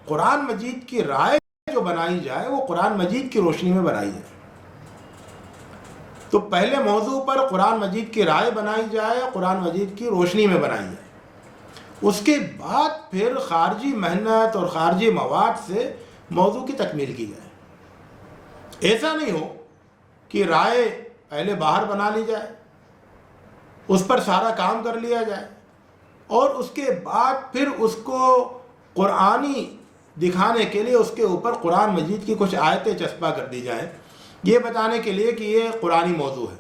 قرآن مجید کی رائے جو بنائی جائے وہ قرآن مجید کی روشنی میں بنائی جائے۔ تو پہلے موضوع پر قرآن مجید کی رائے بنائی جائے، قرآن مجید کی روشنی میں بنائی جائے، اس کے بعد پھر خارجی محنت اور خارجی مواد سے موضوع کی تکمیل کی جائے۔ ایسا نہیں ہو کہ رائے پہلے باہر بنا لی جائے، اس پر سارا کام کر لیا جائے، اور اس کے بعد پھر اس کو قرآنی دکھانے کے لیے اس کے اوپر قرآن مجید کی کچھ آیتیں چسپاں کر دی جائیں، یہ بتانے کے لیے کہ یہ قرآنی موضوع ہے۔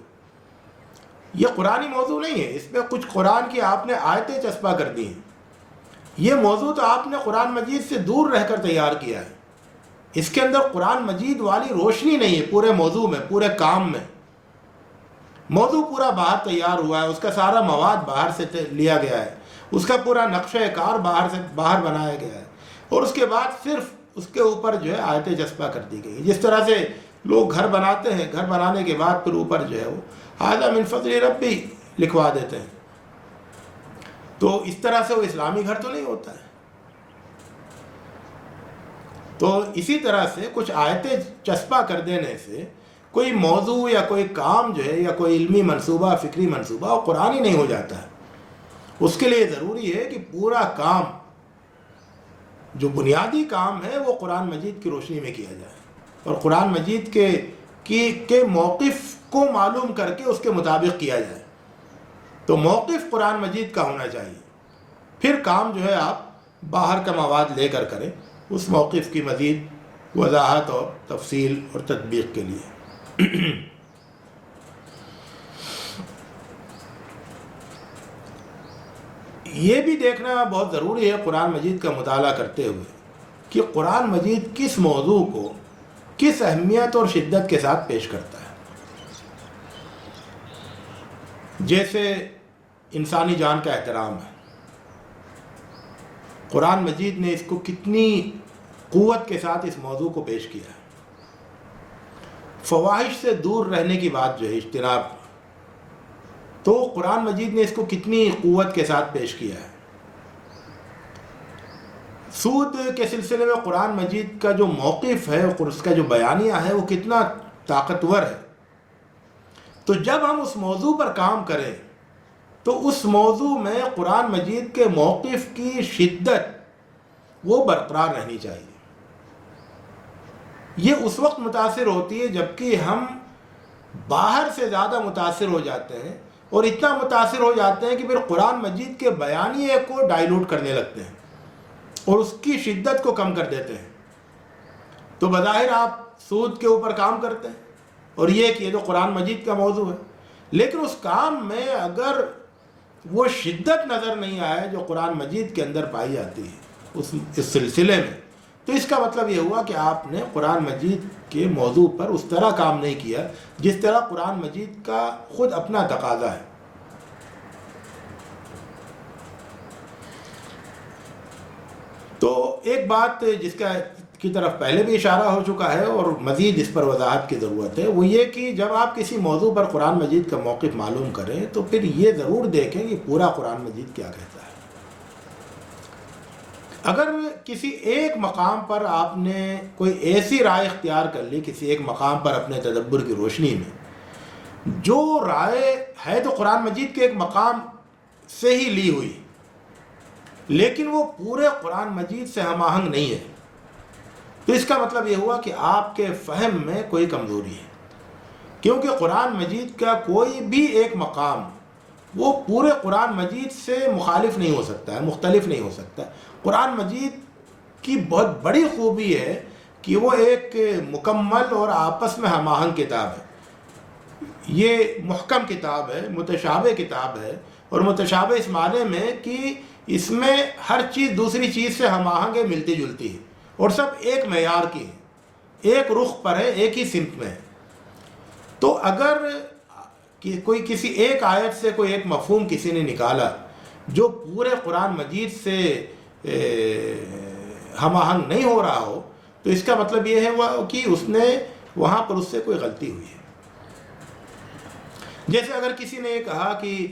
یہ قرآنی موضوع نہیں ہے، اس پہ کچھ قرآن کی آپ نے آیتیں چسپاں کر دی ہیں۔ یہ موضوع تو آپ نے قرآن مجید سے دور رہ کر تیار کیا ہے، اس کے اندر قرآن مجید والی روشنی نہیں ہے پورے موضوع میں، پورے کام میں۔ موضوع پورا باہر تیار ہوا ہے، اس کا سارا مواد باہر سے لیا گیا ہے، اس کا پورا نقشہ کار باہر بنایا گیا ہے، اور اس کے بعد صرف اس کے اوپر جو ہے آیتیں چسپاں کر دی گئی۔ جس طرح سے لوگ گھر بناتے ہیں، گھر بنانے کے بعد پھر اوپر جو ہے وہ ھذا من فضل ربی لکھوا دیتے ہیں، تو اس طرح سے وہ اسلامی گھر تو نہیں ہوتا ہے۔ تو اسی طرح سے کچھ آیتیں چسپاں کر دینے سے کوئی موضوع یا کوئی کام جو ہے یا کوئی علمی منصوبہ، فکری منصوبہ وہ قرآنی نہیں ہو جاتا ہے۔ اس کے لیے ضروری ہے کہ پورا کام جو بنیادی کام ہے وہ قرآن مجید کی روشنی میں کیا جائے، اور قرآن مجید کے موقف کو معلوم کر کے اس کے مطابق کیا جائے۔ تو موقف قرآن مجید کا ہونا چاہیے، پھر کام جو ہے آپ باہر کا مواد لے کر کریں اس موقف کی مزید وضاحت اور تفصیل اور تطبیق کے لیے۔ یہ بھی دیکھنا بہت ضروری ہے قرآن مجید کا مطالعہ کرتے ہوئے کہ قرآن مجید کس موضوع کو کس اہمیت اور شدت کے ساتھ پیش کرتا ہے۔ جیسے انسانی جان کا احترام ہے، قرآن مجید نے اس کو کتنی قوت کے ساتھ اس موضوع کو پیش کیا ہے۔ فواحش سے دور رہنے کی بات جو ہے، اجتناب، تو قرآن مجید نے اس کو کتنی قوت کے ساتھ پیش کیا ہے۔ سود کے سلسلے میں قرآن مجید کا جو موقف ہے اور اس کا جو بیانیہ ہے وہ کتنا طاقتور ہے۔ تو جب ہم اس موضوع پر کام کریں تو اس موضوع میں قرآن مجید کے موقف کی شدت وہ برقرار رہنی چاہیے. یہ اس وقت متاثر ہوتی ہے جبکہ ہم باہر سے زیادہ متاثر ہو جاتے ہیں اور اتنا متاثر ہو جاتے ہیں کہ پھر قرآن مجید کے بیانیے کو ڈائیلوٹ کرنے لگتے ہیں اور اس کی شدت کو کم کر دیتے ہیں. تو بظاہر آپ سود کے اوپر کام کرتے ہیں اور یہ کہ یہ تو قرآن مجید کا موضوع ہے، لیکن اس کام میں اگر وہ شدت نظر نہیں آئے جو قرآن مجید کے اندر پائی جاتی ہے اس سلسلے میں، تو اس کا مطلب یہ ہوا کہ آپ نے قرآن مجید کے موضوع پر اس طرح کام نہیں کیا جس طرح قرآن مجید کا خود اپنا تقاضا ہے. تو ایک بات جس کی طرف پہلے بھی اشارہ ہو چکا ہے اور مزید اس پر وضاحت کی ضرورت ہے، وہ یہ کہ جب آپ کسی موضوع پر قرآن مجید کا موقف معلوم کریں تو پھر یہ ضرور دیکھیں کہ پورا قرآن مجید کیا کہتا ہے. اگر کسی ایک مقام پر آپ نے کوئی ایسی رائے اختیار کر لی کسی ایک مقام پر اپنے تدبر کی روشنی میں، جو رائے ہے تو قرآن مجید کے ایک مقام سے ہی لی ہوئی لیکن وہ پورے قرآن مجید سے ہم آہنگ نہیں ہے، تو اس کا مطلب یہ ہوا کہ آپ کے فہم میں کوئی کمزوری ہے. کیونکہ قرآن مجید کا کوئی بھی ایک مقام وہ پورے قرآن مجید سے مخالف نہیں ہو سکتا ہے، مختلف نہیں ہو سکتا. قرآن مجید کی بہت بڑی خوبی ہے کہ وہ ایک مکمل اور آپس میں ہم آہنگ کتاب ہے. یہ محکم کتاب ہے، متشابہ کتاب ہے، اور متشابہ اس معنی میں کہ اس میں ہر چیز دوسری چیز سے ہم آہنگ ہے، ملتی جلتی ہے اور سب ایک معیار کی ہے، ایک رخ پر ہے، ایک ہی سمت میں ہے. تو اگر کوئی کسی ایک آیت سے کوئی ایک مفہوم کسی نے نکالا جو پورے قرآن مجید سے ہم آہنگ نہیں ہو رہا ہو، تو اس کا مطلب یہ ہے کہ اس نے وہاں پر اس سے کوئی غلطی ہوئی ہے. جیسے اگر کسی نے یہ کہا کہ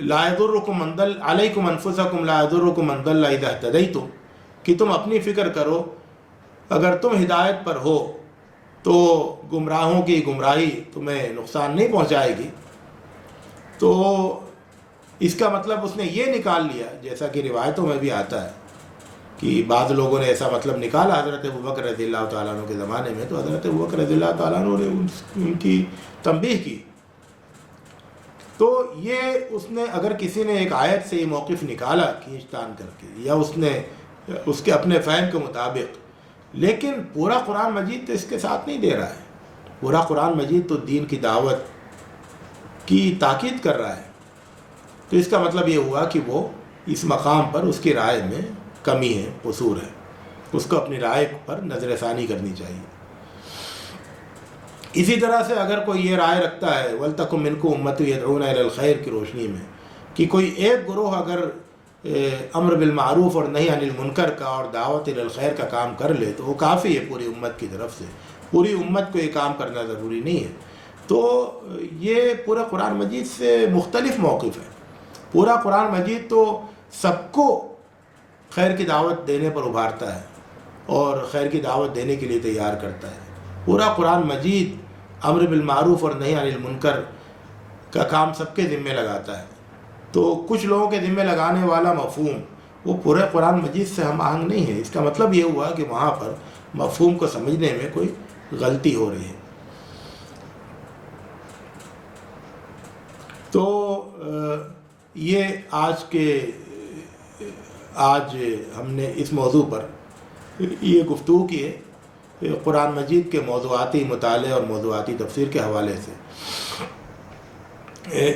لا یضرکم من ضل علیکم انفسکم لا یضرکم من ضل اذا اہتدیتم، کہ تم اپنی فکر کرو، اگر تم ہدایت پر ہو تو گمراہوں کی گمراہی تمہیں نقصان نہیں پہنچائے گی. تو اس کا مطلب اس نے یہ نکال لیا، جیسا کہ روایتوں میں بھی آتا ہے کہ بعض لوگوں نے ایسا مطلب نکالا حضرت ابوبکر رضی اللہ تعالیٰ عنہ کے زمانے میں، تو حضرت ابوبکر رضی اللہ تعالیٰ عنہ نے ان کی تنبیہ کی. تو یہ اس نے اگر کسی نے ایک آیت سے یہ موقف نکالا کھینچ تان کر کے، یا اس نے اس کے اپنے فہم کے مطابق، لیکن پورا قرآن مجید تو اس کے ساتھ نہیں دے رہا ہے. پورا قرآن مجید تو دین کی دعوت کی تاکید کر رہا ہے، تو اس کا مطلب یہ ہوا کہ وہ اس مقام پر اس کی رائے میں کمی ہے، قصور ہے، اس کو اپنی رائے پر نظر ثانی کرنی چاہیے. اسی طرح سے اگر کوئی یہ رائے رکھتا ہے وَلْتَكُن مِّنكُمْ أُمَّةٌ يَدْعُونَ إِلَى الْخَيْرِ کی روشنی میں، کہ کوئی ایک گروہ اگر امر بالمعروف اور نہی عن المنکر کا اور دعوت الی الخیر کا کام کر لے تو وہ کافی ہے پوری امت کی طرف سے. پوری امت کو یہ کام کرنا ضروری نہیں ہے. تو یہ پورا قرآن مجید سے مختلف موقف ہے. پورا قرآن مجید تو سب کو خیر کی دعوت دینے پر ابھارتا ہے اور خیر کی دعوت دینے کے لیے تیار کرتا ہے. پورا قرآن مجید امر بالمعروف اور نہی عن المنکر کا کام سب کے ذمے لگاتا ہے. تو کچھ لوگوں کے ذمے لگانے والا مفہوم وہ پورے قرآن مجید سے ہم آہنگ نہیں ہے. اس کا مطلب یہ ہوا کہ وہاں پر مفہوم کو سمجھنے میں کوئی غلطی ہو رہی ہے. تو یہ آج ہم نے اس موضوع پر یہ گفتگو کی ہے قرآن مجید کے موضوعاتی مطالعے اور موضوعاتی تفسیر کے حوالے سے.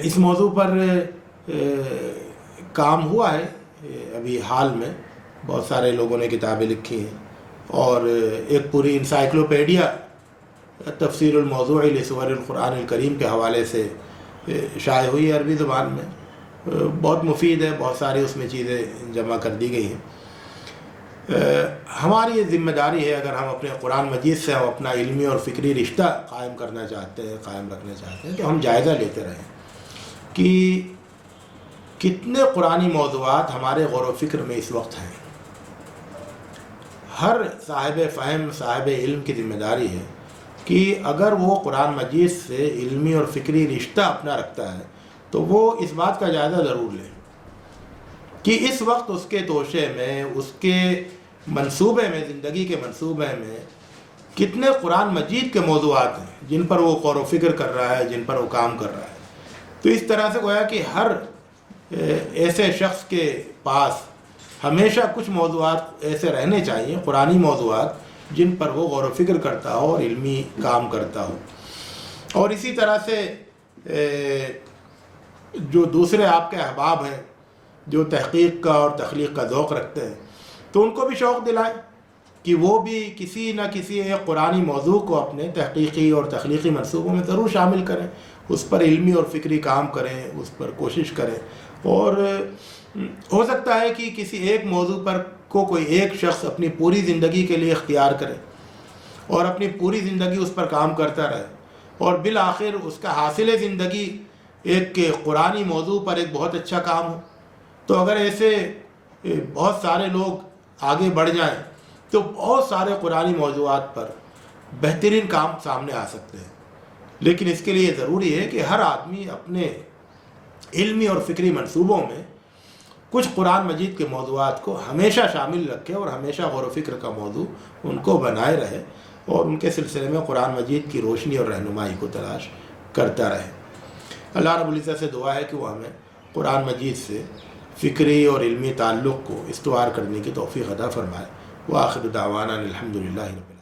اس موضوع پر کام ہوا ہے ابھی حال میں، بہت سارے لوگوں نے کتابیں لکھی ہیں، اور ایک پوری انسائکلوپیڈیا تفسیر الموضوع لسور القرآن الکریم کے حوالے سے شائع ہوئی ہے عربی زبان میں. بہت مفید ہے، بہت ساری اس میں چیزیں جمع کر دی گئی ہیں. ہماری یہ ذمہ داری ہے اگر ہم اپنے قرآن مجید سے ہم اپنا علمی اور فکری رشتہ قائم کرنا چاہتے ہیں، قائم رکھنا چاہتے ہیں، تو ہم جائزہ لیتے رہیں کہ کتنے قرآنی موضوعات ہمارے غور و فکر میں اس وقت ہیں. ہر صاحب فہم، صاحب علم کی ذمہ داری ہے کہ اگر وہ قرآن مجید سے علمی اور فکری رشتہ اپنا رکھتا ہے تو وہ اس بات کا جائزہ ضرور لے کہ اس وقت اس کے توشے میں، اس کے منصوبے میں، زندگی کے منصوبے میں کتنے قرآن مجید کے موضوعات ہیں جن پر وہ غور و فکر کر رہا ہے، جن پر وہ کام کر رہا ہے۔ تو اس طرح سے گویا کہ ہر ایسے شخص کے پاس ہمیشہ کچھ موضوعات ایسے رہنے چاہیے، قرآنی موضوعات، جن پر وہ غور و فکر کرتا ہو اور علمی کام کرتا ہو۔ اور اسی طرح سے جو دوسرے آپ کے احباب ہیں جو تحقیق کا اور تخلیق کا ذوق رکھتے ہیں، تو ان کو بھی شوق دلائیں کہ وہ بھی کسی نہ کسی ایک قرآنی موضوع کو اپنے تحقیقی اور تخلیقی منصوبوں میں ضرور شامل کریں، اس پر علمی اور فکری کام کریں، اس پر کوشش کریں۔ اور ہو سکتا ہے کہ کسی ایک موضوع پر کوئی ایک شخص اپنی پوری زندگی کے لیے اختیار کرے اور اپنی پوری زندگی اس پر کام کرتا رہے، اور بالآخر اس کا حاصل زندگی ایک قرآنی موضوع پر ایک بہت اچھا کام ہو۔ تو اگر ایسے بہت سارے لوگ آگے بڑھ جائیں تو بہت سارے قرآنی موضوعات پر بہترین کام سامنے آ سکتے ہیں۔ لیکن اس کے لیے ضروری ہے کہ ہر آدمی اپنے علمی اور فکری منصوبوں میں کچھ قرآن مجید کے موضوعات کو ہمیشہ شامل رکھے اور ہمیشہ غور و فکر کا موضوع ان کو بنائے رہے اور ان کے سلسلے میں قرآن مجید کی روشنی اور رہنمائی کو تلاش کرتا رہے۔ اللہ رب العزت سے دعا ہے کہ وہ ہمیں قرآن مجید سے فکری اور علمی تعلق کو استوار کرنے کی توفیق عطا فرمائے۔ وآخر دعوانا الحمدللہ رب العالمین۔